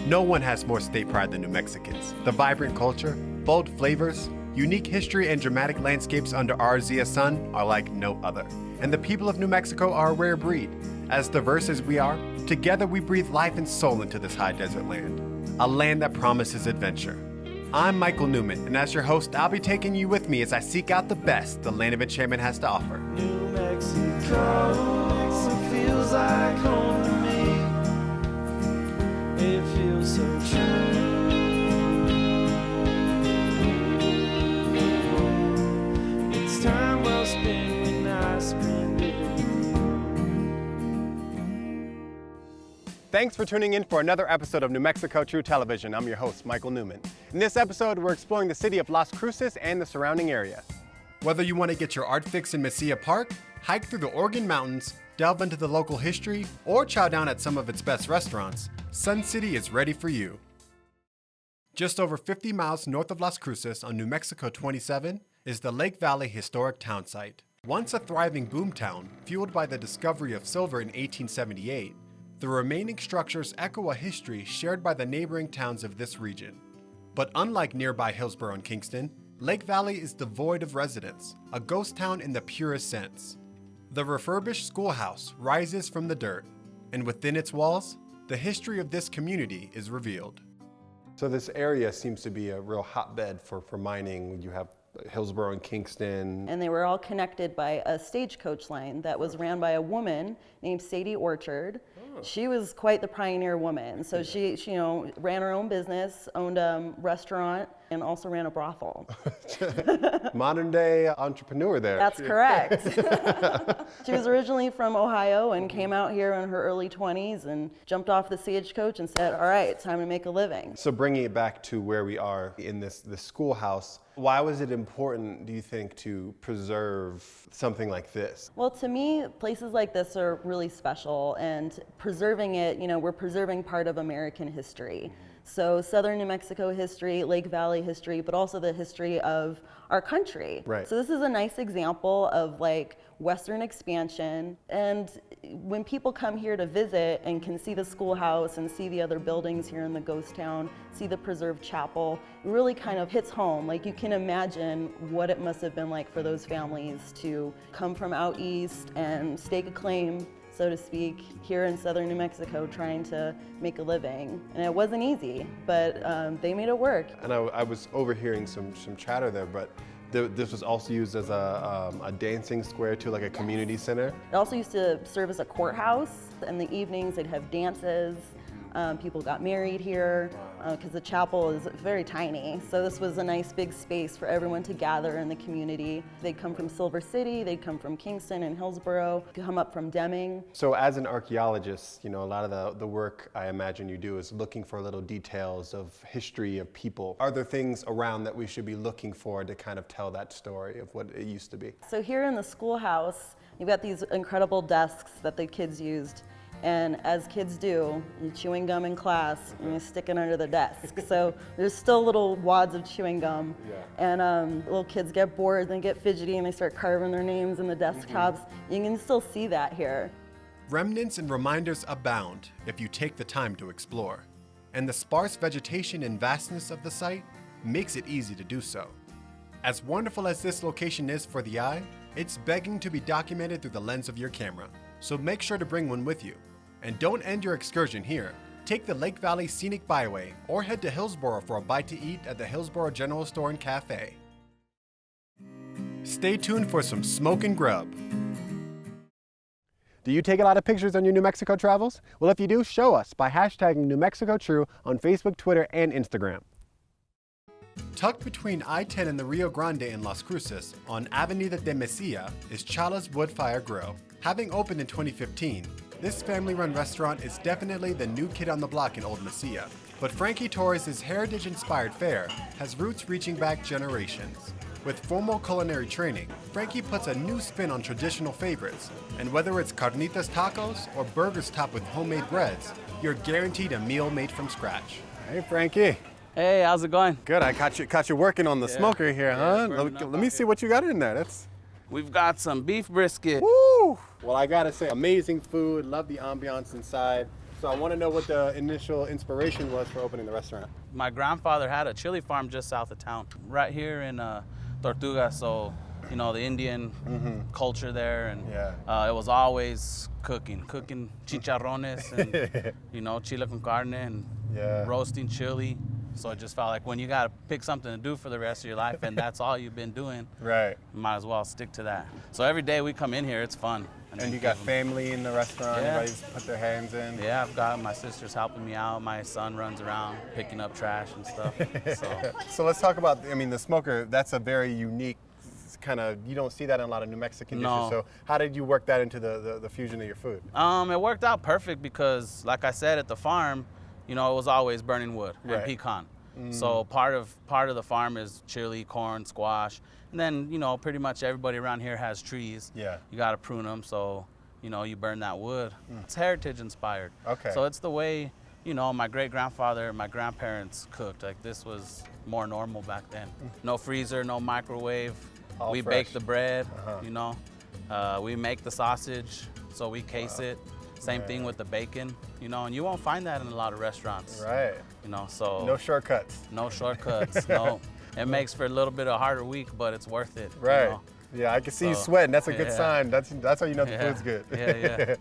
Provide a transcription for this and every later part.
No one has more state pride than New Mexicans. The vibrant culture, bold flavors, unique history, and dramatic landscapes under our Zia sun are like no other. And the people of New Mexico are a rare breed. As diverse as we are, together we breathe life and soul into this high desert land. A land that promises adventure. I'm Michael Newman, and as your host, I'll be taking you with me as I seek out the best the land of enchantment has to offer. New Mexico feels like home to me. It feels so true. It's time well spent when I spend it with you. Thanks for tuning in for another episode of New Mexico True Television. I'm your host, Michael Newman. In this episode, we're exploring the city of Las Cruces and the surrounding area. Whether you want to get your art fix in Mesilla Park, hike through the Oregon Mountains, delve into the local history, or chow down at some of its best restaurants, Sun City is ready for you. Just over 50 miles north of Las Cruces on New Mexico 27 is the Lake Valley Historic Town Site. Once a thriving boomtown, fueled by the discovery of silver in 1878, the remaining structures echo a history shared by the neighboring towns of this region. But unlike nearby Hillsborough and Kingston, Lake Valley is devoid of residents, a ghost town in the purest sense. The refurbished schoolhouse rises from the dirt, and within its walls, the history of this community is revealed. So this area seems to be a real hotbed for mining. You have Hillsborough and Kingston. And they were all connected by a stagecoach line that was ran by a woman named Sadie Orchard. She was quite the pioneer woman. So she ran her own business, owned a restaurant, and also ran a brothel. Modern day entrepreneur there. That's correct. She was originally from Ohio and came out here in her early 20s and jumped off the stagecoach and said, all right, it's time to make a living. So bringing it back to where we are in this schoolhouse, why was it important, do you think, to preserve something like this? Well, to me, places like this are really special, and preserving it, we're preserving part of American history. So Southern New Mexico history, Lake Valley history, but also the history of our country. Right. So this is a nice example of like Western expansion. And when people come here to visit and can see the schoolhouse and see the other buildings here in the ghost town, see the preserved chapel, it really kind of hits home. Like you can imagine what it must have been like for those families to come from out east and stake a claim, so to speak, here in southern New Mexico trying to make a living. And it wasn't easy, but they made it work. And I was overhearing some chatter there, but this was also used as a dancing square too, like a community center. It also used to serve as a courthouse. In the evenings, they'd have dances. People got married here because the chapel is very tiny. So this was a nice big space for everyone to gather in the community. They'd come from Silver City, they'd come from Kingston and Hillsborough, come up from Deming. So as an archaeologist, a lot of the work I imagine you do is looking for little details of history of people. Are there things around that we should be looking for to kind of tell that story of what it used to be? So here in the schoolhouse, you've got these incredible desks that the kids used. And as kids do, you're chewing gum in class and you stick it under the desk. So there's still little wads of chewing gum. And little kids get bored and get fidgety and they start carving their names in the desktops. You can still see that here. Remnants and reminders abound if you take the time to explore. And the sparse vegetation and vastness of the site makes it easy to do so. As wonderful as this location is for the eye, it's begging to be documented through the lens of your camera. So make sure to bring one with you. And don't end your excursion here. Take the Lake Valley Scenic Byway or head to Hillsborough for a bite to eat at the Hillsborough General Store and Cafe. Stay tuned for some smoke and grub. Do you take a lot of pictures on your New Mexico travels? Well, if you do, show us by hashtagging New Mexico True on Facebook, Twitter, and Instagram. Tucked between I-10 and the Rio Grande in Las Cruces on Avenida de Mesilla is Chalice Woodfire Grill. Having opened in 2015, this family-run restaurant is definitely the new kid on the block in Old Mesilla. But Frankie Torres' heritage-inspired fare has roots reaching back generations. With formal culinary training, Frankie puts a new spin on traditional favorites. And whether it's carnitas tacos or burgers topped with homemade breads, you're guaranteed a meal made from scratch. Hey, Frankie. Hey, how's it going? Good. I caught you working on the smoker here, huh? Let me see what you got in there. We've got some beef brisket. Woo! Well, I gotta say, amazing food. Love the ambiance inside. So I want to know what the initial inspiration was for opening the restaurant. My grandfather had a chili farm just south of town, right here in Tortuga. So, you know, the Indian culture there, and it was always cooking chicharrones and, you know, chile con carne and roasting chili. So it just felt like when you got to pick something to do for the rest of your life and that's all you've been doing, right, you might as well stick to that. So every day we come in here, it's fun. And you got family in the restaurant, everybody's put their hands in? Yeah, I've got my sister's helping me out. My son runs around picking up trash and stuff. So let's talk about, I mean, the smoker, that's a very unique kind of, you don't see that in a lot of New Mexican dishes. So how did you work that into the fusion of your food? It worked out perfect because, like I said, at the farm, you know, it was always burning wood and pecan. So part of the farm is chili, corn, squash, and then, you know, pretty much everybody around here has trees. Yeah. You got to prune them, so, you know, you burn that wood. It's heritage inspired. Okay. So it's the way, you know, my great-grandfather, my grandparents cooked. Like, this was more normal back then. No freezer, no microwave. All we fresh. bake the bread, you know. We make the sausage, so we case it. Same thing with the bacon, you know, and you won't find that in a lot of restaurants. Right. You know, so. No shortcuts. No shortcuts, no. It makes for a little bit of harder week, but it's worth it. Right. You know? Yeah, I can see you sweating. That's a good sign. That's how you know the food's good. Yeah.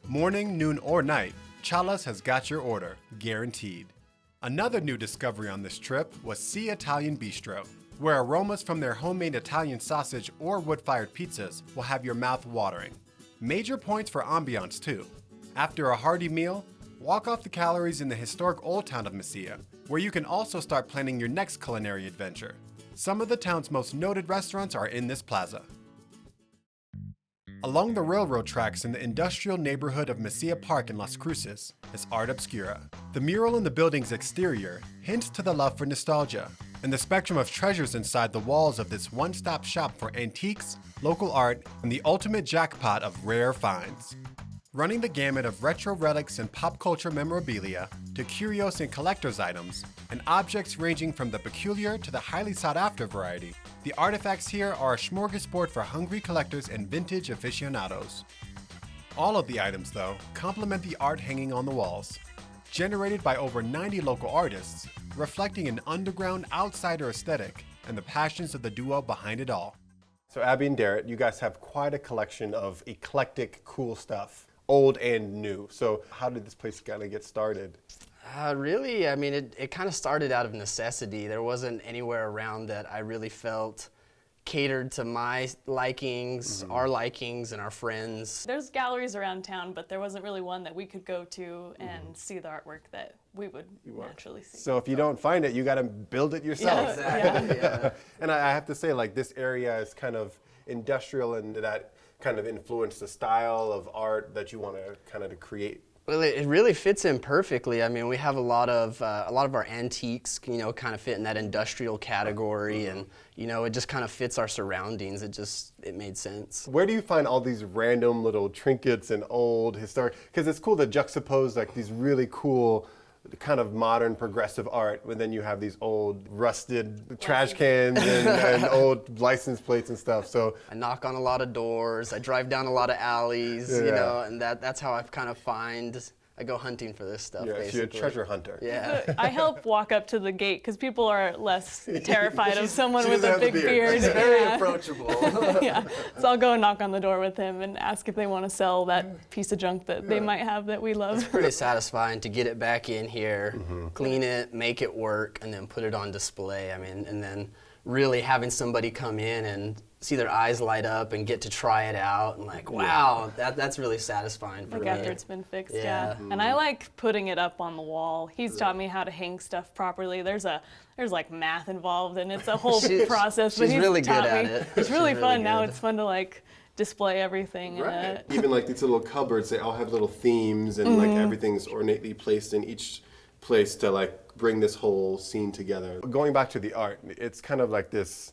Morning, noon, or night, Chalice has got your order, guaranteed. Another new discovery on this trip was Sea Italian Bistro, where aromas from their homemade Italian sausage or wood-fired pizzas will have your mouth watering. Major points for ambiance too. After a hearty meal, walk off the calories in the historic old town of Mesilla, where you can also start planning your next culinary adventure. Some of the town's most noted restaurants are in this plaza. Along the railroad tracks in the industrial neighborhood of Mesilla Park in Las Cruces is Art Obscura. The mural in the building's exterior hints to the love for nostalgia, and the spectrum of treasures inside the walls of this one-stop shop for antiques, local art, and the ultimate jackpot of rare finds. Running the gamut of retro relics and pop culture memorabilia to curios and collector's items, and objects ranging from the peculiar to the highly sought-after variety, the artifacts here are a smorgasbord for hungry collectors and vintage aficionados. All of the items, though, complement the art hanging on the walls, generated by over 90 local artists, reflecting an underground outsider aesthetic and the passions of the duo behind it all. So Abby and Darrett, you guys have quite a collection of eclectic, cool stuff, old and new. So how did this place kind of get started? Really, I mean, it kind of started out of necessity. There wasn't anywhere around that I really felt catered to my likings, our likings, and our friends. There's galleries around town, but there wasn't really one that we could go to and see the artwork that we would naturally see. So if you don't find it, you got to build it yourself. Exactly. And I have to say, like, this area is kind of industrial, and that kind of influenced the style of art that you want to kind of create. Well, it really fits in perfectly. I mean, we have a lot of our antiques, you know, kind of fit in that industrial category, and you know, it just kind of fits our surroundings. It made sense. Where do you find all these random little trinkets and old historic? Because it's cool to juxtapose like these really cool kind of modern progressive art, but then you have these old rusted trash cans and old license plates and stuff. So I knock on a lot of doors, I drive down a lot of alleys, you know, and that's how I kind of I go hunting for this stuff, basically. So you're a treasure hunter. Yeah. I help walk up to the gate because people are less terrified of someone with a doesn't big have the beard. beard. It's very approachable. Yeah, so I'll go and knock on the door with him and ask if they want to sell that piece of junk that they might have that we love. Pretty satisfying to get it back in here, clean it, make it work, and then put it on display. I mean, and then really having somebody come in and see their eyes light up and get to try it out and like, wow, that's really satisfying for Like me. after it's been fixed, Yeah. And I like putting it up on the wall. He's taught me how to hang stuff properly. There's like math involved and it's a whole process. She's really good at it. It's really She's fun. really Now good. it's fun to like display everything. Right. Even like these little cupboards, they all have little themes and like everything's ornately placed in each place to like bring this whole scene together. Going back to the art, it's kind of like this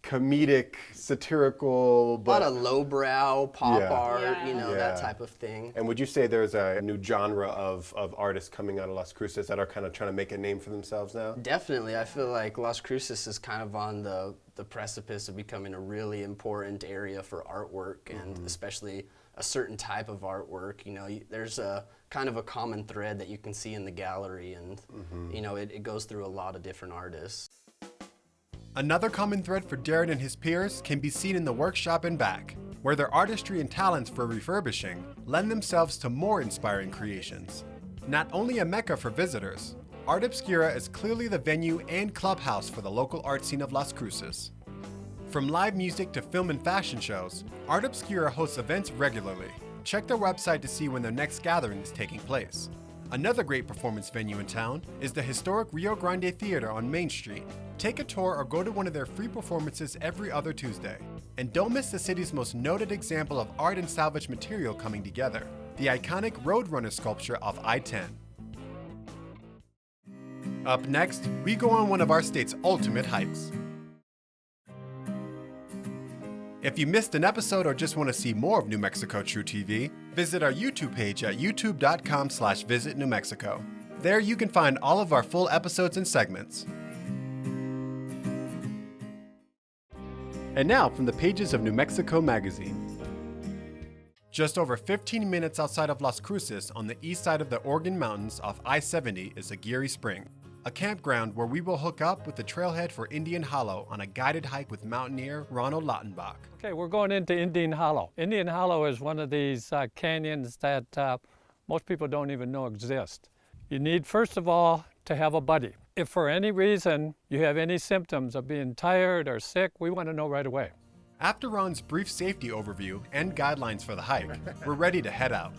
comedic, satirical, A but lot of lowbrow pop art, Yeah. you know, Yeah. that type of thing. And would you say there's a new genre of artists coming out of Las Cruces that are kind of trying to make a name for themselves now? Definitely. I feel like Las Cruces is kind of on the the precipice of becoming a really important area for artwork, and especially a certain type of artwork. You know, there's a kind of a common thread that you can see in the gallery, and you know, it goes through a lot of different artists. Another common thread for Darren and his peers can be seen in the workshop and back, where their artistry and talents for refurbishing lend themselves to more inspiring creations. Not only a mecca for visitors, Art Obscura is clearly the venue and clubhouse for the local art scene of Las Cruces. From live music to film and fashion shows, Art Obscura hosts events regularly. Check their website to see when their next gathering is taking place. Another great performance venue in town is the historic Rio Grande Theater on Main Street. Take a tour or go to one of their free performances every other Tuesday. And don't miss the city's most noted example of art and salvage material coming together, the iconic Roadrunner sculpture of I-10. Up next, we go on one of our state's ultimate hikes. If you missed an episode or just want to see more of New Mexico True TV, visit our YouTube page at youtube.com/visitnewmexico. There you can find all of our full episodes and segments. And now from the pages of New Mexico Magazine. Just over 15 minutes outside of Las Cruces on the east side of the Organ Mountains off I-70 is Aguirre Spring, a campground where we will hook up with the trailhead for Indian Hollow on a guided hike with mountaineer Ronald Lautenbach. Okay, we're going into Indian Hollow. Indian Hollow is one of these canyons that most people don't even know exist. You need, first of all, to have a buddy. If for any reason you have any symptoms of being tired or sick, we want to know right away. After Ron's brief safety overview and guidelines for the hike, we're ready to head out.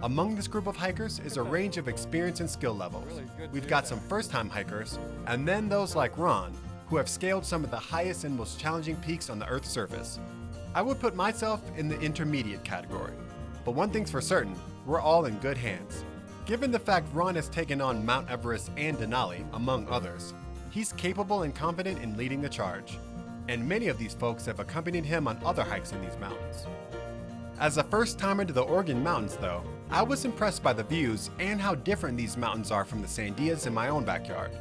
Among this group of hikers is a range of experience and skill levels. We've got some first-time hikers, and then those like Ron, who have scaled some of the highest and most challenging peaks on the Earth's surface. I would put myself in the intermediate category. But one thing's for certain, we're all in good hands. Given the fact Ron has taken on Mount Everest and Denali, among others, he's capable and confident in leading the charge. And many of these folks have accompanied him on other hikes in these mountains. As a first-timer to the Organ Mountains, though, I was impressed by the views and how different these mountains are from the Sandias in my own backyard.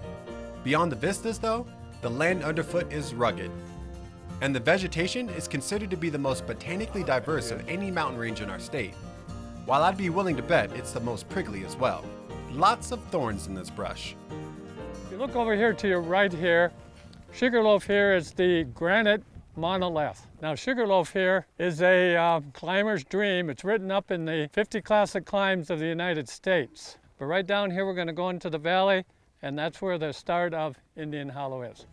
Beyond the vistas, though, the land underfoot is rugged. And the vegetation is considered to be the most botanically diverse of any mountain range in our state. While I'd be willing to bet it's the most prickly as well. Lots of thorns in this brush. If you look over here to your right here, Sugarloaf here is the granite monolith. Now Sugarloaf here is a climber's dream. It's written up in the 50 classic climbs of the United States. But right down here we're going to go into the valley, and that's where the start of Indian Hollow is.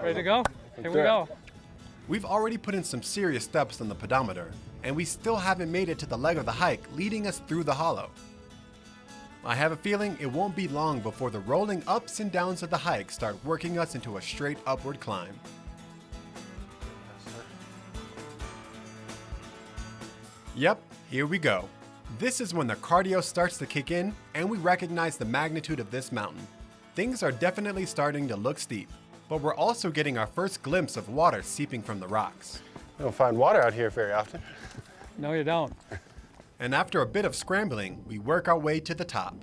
Ready to go? Here we go. We've already put in some serious steps on the pedometer, and we still haven't made it to the leg of the hike leading us through the hollow. I have a feeling it won't be long before the rolling ups and downs of the hike start working us into a straight upward climb. Yep, here we go. This is when the cardio starts to kick in and we recognize the magnitude of this mountain. Things are definitely starting to look steep, but we're also getting our first glimpse of water seeping from the rocks. You don't find water out here very often. No, you don't. And after a bit of scrambling, we work our way to the top.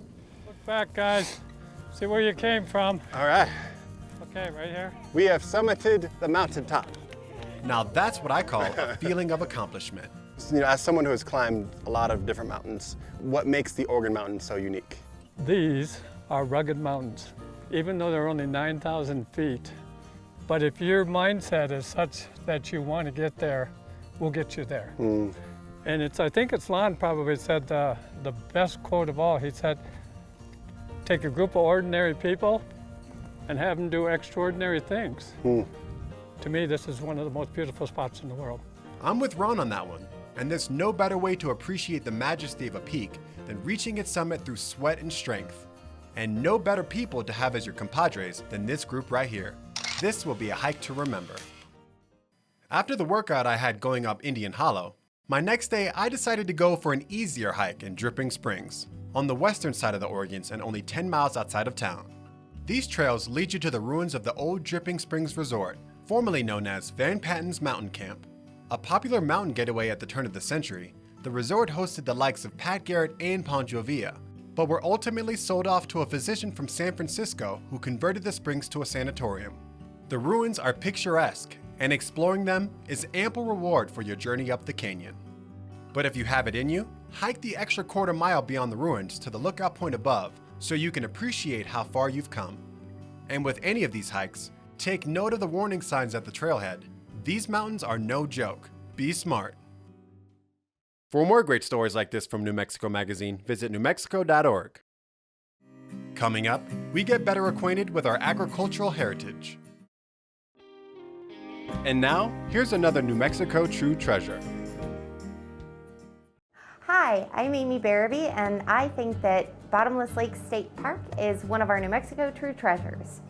Look back, guys. See where you came from. All right, Okay, right here. we have summited the mountaintop. Now that's what I call a feeling of accomplishment. You know, as someone who has climbed a lot of different mountains, what makes the Organ Mountains so unique? These are rugged mountains, even though they're only 9,000 feet. But if your mindset is such that you want to get there, we'll get you there. And I think it's Lon probably said the best quote of all. He said, take a group of ordinary people and have them do extraordinary things. To me, this is one of the most beautiful spots in the world. I'm with Ron on that one, and there's no better way to appreciate the majesty of a peak than reaching its summit through sweat and strength. And no better people to have as your compadres than this group right here. This will be a hike to remember. After the workout I had going up Indian Hollow, my next day I decided to go for an easier hike in Dripping Springs, on the western side of the Organs and only 10 miles outside of town. These trails lead you to the ruins of the old Dripping Springs Resort, formerly known as Van Patten's Mountain Camp. A popular mountain getaway at the turn of the century, the resort hosted the likes of Pat Garrett and Bon Jovi, but were ultimately sold off to a physician from San Francisco who converted the springs to a sanatorium. The ruins are picturesque, and exploring them is ample reward for your journey up the canyon. But if you have it in you, hike the extra quarter mile beyond the ruins to the lookout point above so you can appreciate how far you've come. And with any of these hikes, take note of the warning signs at the trailhead. These mountains are no joke. Be smart. For more great stories like this from New Mexico Magazine, visit newmexico.org. Coming up, we get better acquainted with our agricultural heritage. And now, here's another New Mexico True Treasure. Hi, I'm Amy Barabee, and I think that Bottomless Lake State Park is one of our New Mexico True Treasures.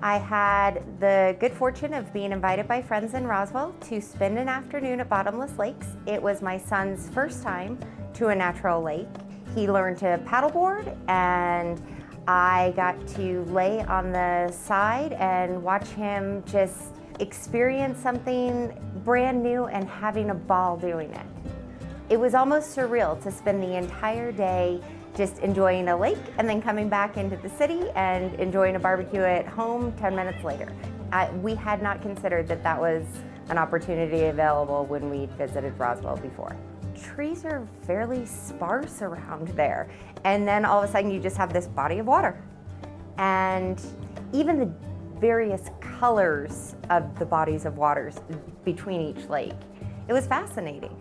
I had the good fortune of being invited by friends in Roswell to spend an afternoon at Bottomless Lakes. It was my son's first time to a natural lake. He learned to paddleboard, and I got to lay on the side and watch him just experience something brand new and having a ball doing it. It was almost surreal to spend the entire day just enjoying a lake and then coming back into the city and enjoying a barbecue at home 10 minutes later. We had not considered that that was an opportunity available when we visited Roswell before. Trees are fairly sparse around there, and then all of a sudden you just have this body of water. And even the various colors of the bodies of waters between each lake, it was fascinating.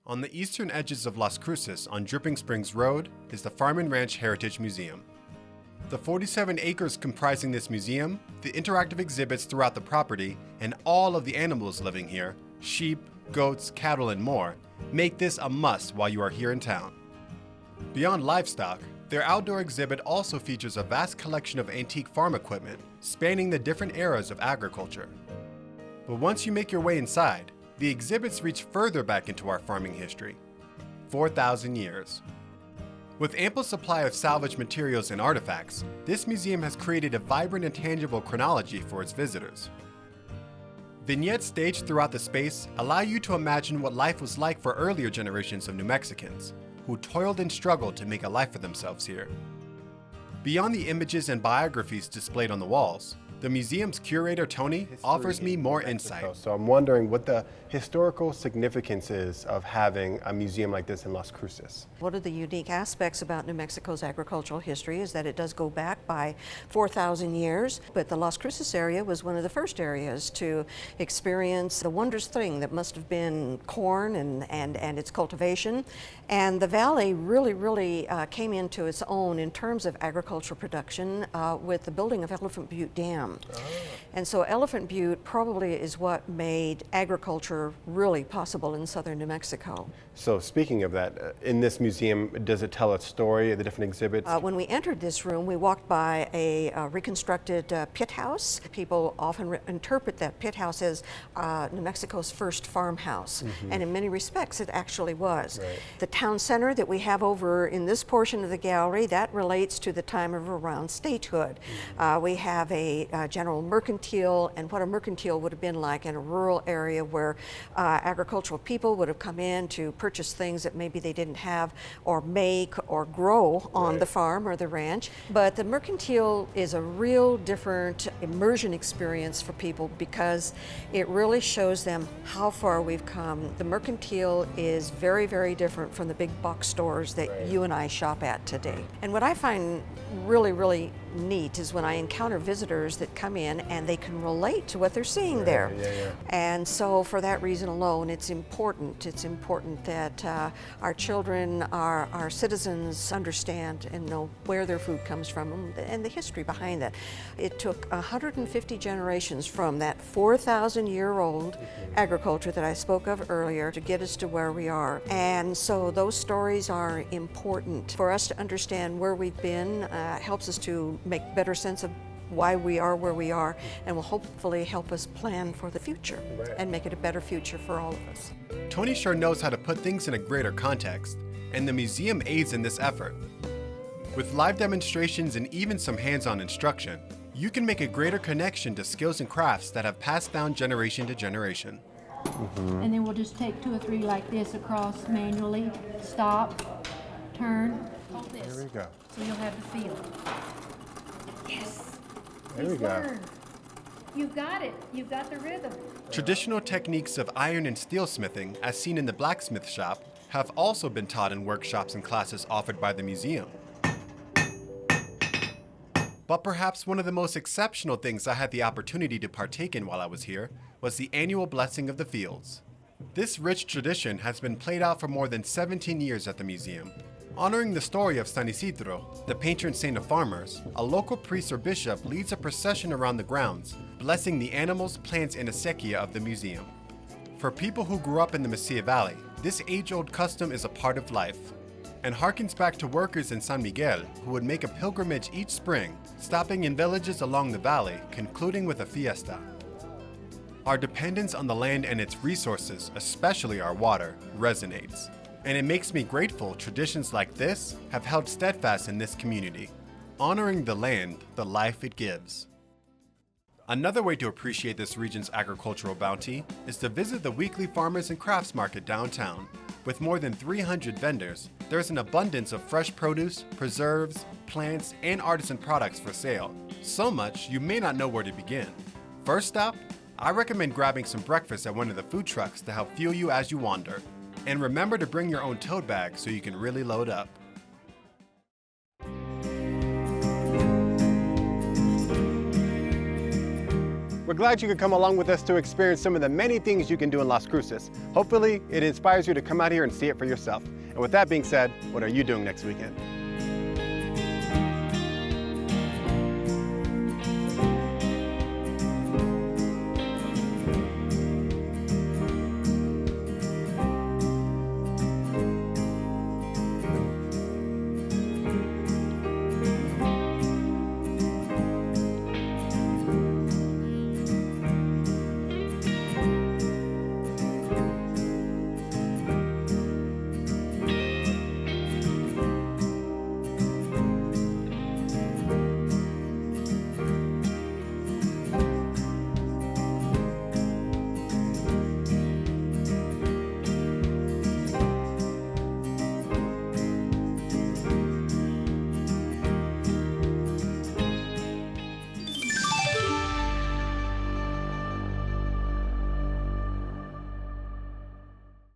On the eastern edges of Las Cruces on Dripping Springs Road is the Farm and Ranch Heritage Museum. The 47 acres comprising this museum, the interactive exhibits throughout the property, and all of the animals living here, sheep, goats, cattle, and more, make this a must while you are here in town. Beyond livestock, their outdoor exhibit also features a vast collection of antique farm equipment spanning the different eras of agriculture. But once you make your way inside, the exhibits reach further back into our farming history, 4,000 years. With ample supply of salvaged materials and artifacts, this museum has created a vibrant and tangible chronology for its visitors. Vignettes staged throughout the space allow you to imagine what life was like for earlier generations of New Mexicans, who toiled and struggled to make a life for themselves here. Beyond the images and biographies displayed on the walls, the museum's curator, Tony, offers me more insight. So I'm wondering what the historical significance is of having a museum like this in Las Cruces. One of the unique aspects about New Mexico's agricultural history is that it does go back by 4,000 years, but the Las Cruces area was one of the first areas to experience the wondrous thing that must have been corn and its cultivation. And the valley really came into its own in terms of agricultural production with the building of Elephant Butte Dam. Oh. And so Elephant Butte probably is what made agriculture really possible in southern New Mexico. So speaking of that, in this museum, does it tell a story of the different exhibits? When we entered this room, we walked by a reconstructed pit house. People often interpret that pit house as New Mexico's first farmhouse, and in many respects it actually was. Right. The town center that we have over in this portion of the gallery, that relates to the time of around statehood. We have a general mercantile, and what a mercantile would have been like in a rural area where agricultural people would have come in to purchase things that maybe they didn't have or make or grow on the farm or the ranch. But the mercantile is a real different immersion experience for people because it really shows them how far we've come. The mercantile is very different from the big box stores that you and I shop at today. And what I find really neat is when I encounter visitors that come in and they can relate to what they're seeing there. And so for that reason alone, it's important that our children, our citizens understand and know where their food comes from and the history behind that. It took 150 generations from that 4,000-year-old agriculture that I spoke of earlier to get us to where we are. And so those stories are important for us to understand where we've been. Helps us to make better sense of why we are where we are, and will hopefully help us plan for the future and make it a better future for all of us. Tony sure knows how to put things in a greater context, and the museum aids in this effort. With live demonstrations and even some hands-on instruction, you can make a greater connection to skills and crafts that have passed down generation to generation. And then we'll just take 2 or 3 like this across manually, stop, turn, hold this. There we go. So you'll have the feel. Yes. There we go. You've got it. You've got the rhythm. Traditional techniques of iron and steel smithing, as seen in the blacksmith shop, have also been taught in workshops and classes offered by the museum. But perhaps one of the most exceptional things I had the opportunity to partake in while I was here was the annual blessing of the fields. This rich tradition has been played out for more than 17 years at the museum. Honoring the story of San Isidro, the patron saint of farmers, a local priest or bishop leads a procession around the grounds, blessing the animals, plants, and acequia of the museum. For people who grew up in the Mesilla Valley, this age-old custom is a part of life, and harkens back to workers in San Miguel who would make a pilgrimage each spring, stopping in villages along the valley, concluding with a fiesta. Our dependence on the land and its resources, especially our water, resonates. And it makes me grateful traditions like this have held steadfast in this community, honoring the land, the life it gives. Another way to appreciate this region's agricultural bounty is to visit the weekly farmers and crafts market downtown. With more than 300 vendors, there's an abundance of fresh produce, preserves, plants, and artisan products for sale. So much you may not know where to begin. First stop, I recommend grabbing some breakfast at one of the food trucks to help fuel you as you wander. And remember to bring your own tote bag so you can really load up. We're glad you could come along with us to experience some of the many things you can do in Las Cruces. Hopefully, it inspires you to come out here and see it for yourself. And with that being said, what are you doing next weekend?